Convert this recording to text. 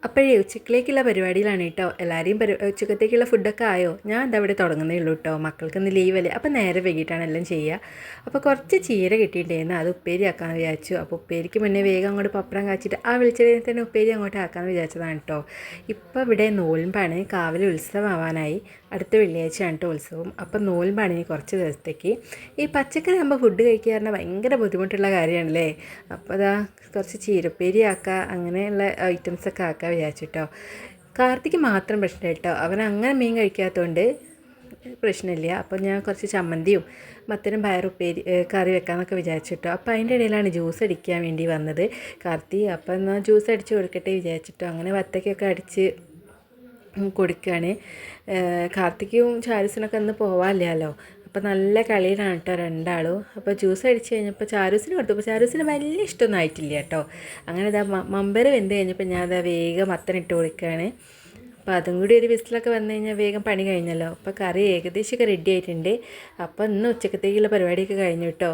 അപ്പോഴേ ഉച്ചക്കിലേക്കുള്ള പരിപാടിയിലാണ് കേട്ടോ. എല്ലാവരെയും ഉച്ചക്കത്തേക്കുള്ള ഫുഡൊക്കെ ആയോ? ഞാൻ എന്താ ഇവിടെ തുടങ്ങുന്നേ ഉള്ളൂ കേട്ടോ. മക്കൾക്കൊന്ന് ലീവല്ലേ, അപ്പോൾ നേരെ വൈകിട്ടാണ് എല്ലാം ചെയ്യുക. അപ്പോൾ കുറച്ച് ചീര കിട്ടിയിട്ടുണ്ടായിരുന്നു, അത് ഉപ്പേരി ആക്കാമെന്ന് വിചാരിച്ചു. അപ്പോൾ ഉപ്പേരിക്ക് മുന്നേ വേഗം അങ്ങോട്ട് പപ്പടം കാച്ചിട്ട് ആ വെളിച്ചെണ്ണയിൽ തന്നെ ഉപ്പേരി അങ്ങോട്ട് ആക്കാമെന്ന് വിചാരിച്ചതാണ് കേട്ടോ. ഇപ്പോൾ ഇവിടെ നോൽമ്പാണ്, കാവിലെ ഉത്സവമാവാനായി. അടുത്ത വെള്ളിയാഴ്ചയാണ് കേട്ടോ ഉത്സവം. അപ്പോൾ നോൽമ്പാണ് ഇനി കുറച്ച് ദിവസത്തേക്ക്. ഈ പച്ചക്കറി ആകുമ്പോൾ ഫുഡ് കഴിക്കുക പറഞ്ഞാൽ ഭയങ്കര ബുദ്ധിമുട്ടുള്ള കാര്യമാണല്ലേ. അപ്പോൾ അതാ കുറച്ച് ചീരപ്പേരി ആക്കുക, അങ്ങനെയുള്ള ഐറ്റംസൊക്കെ ആക്കുക വിചാരിച്ചിട്ടോ. കാർത്തിക്ക് മാത്രം പ്രശ്നം കേട്ടോ, അവൻ അങ്ങനെ മീൻ കഴിക്കാത്തതുകൊണ്ട് പ്രശ്നമില്ല. അപ്പോൾ ഞാൻ കുറച്ച് ചമ്മന്തിയും മത്തനും പയറുപ്പേരി കറി വെക്കാമെന്നൊക്കെ വിചാരിച്ചിട്ടോ. അപ്പോൾ അതിൻ്റെ ഇടയിലാണ് ജ്യൂസ് അടിക്കാൻ വേണ്ടി വന്നത് കാർത്തി. അപ്പോൾ എന്നാൽ ജ്യൂസ് അടിച്ച് കൊടുക്കട്ടെ വിചാരിച്ചിട്ടോ. അങ്ങനെ വത്തക്കൊക്കെ അടിച്ച് കൊടുക്കുകയാണ്. കാർത്തിക്കും ചാരുസിനൊക്കെ ഒന്ന് പോവാനില്ലല്ലോ. അപ്പോൾ നല്ല കളിയിലാണ് കേട്ടോ രണ്ടാളും. അപ്പോൾ ജ്യൂസ് അടിച്ച് കഴിഞ്ഞപ്പോൾ ചാരൂസിന് കൊടുത്തു. അപ്പോൾ ചാരൂസിന് വലിയ ഇഷ്ടമൊന്നും ആയിട്ടില്ല കേട്ടോ. അങ്ങനെ ഇതാ മമ്പർ വെന്ത് കഴിഞ്ഞപ്പോൾ ഞാൻ അതാ വേഗം മത്തനിട്ട് കൊടുക്കുകയാണ്. അപ്പോൾ അതും കൂടി ഒരു വിസിലൊക്കെ വന്നു കഴിഞ്ഞാൽ വേഗം പണി കഴിഞ്ഞല്ലോ. അപ്പോൾ കറി ഏകദേശമൊക്കെ റെഡി ആയിട്ടുണ്ട്. അപ്പോൾ ഇന്ന് ഉച്ചക്കത്തേക്കുള്ള പരിപാടിയൊക്കെ കഴിഞ്ഞു കേട്ടോ.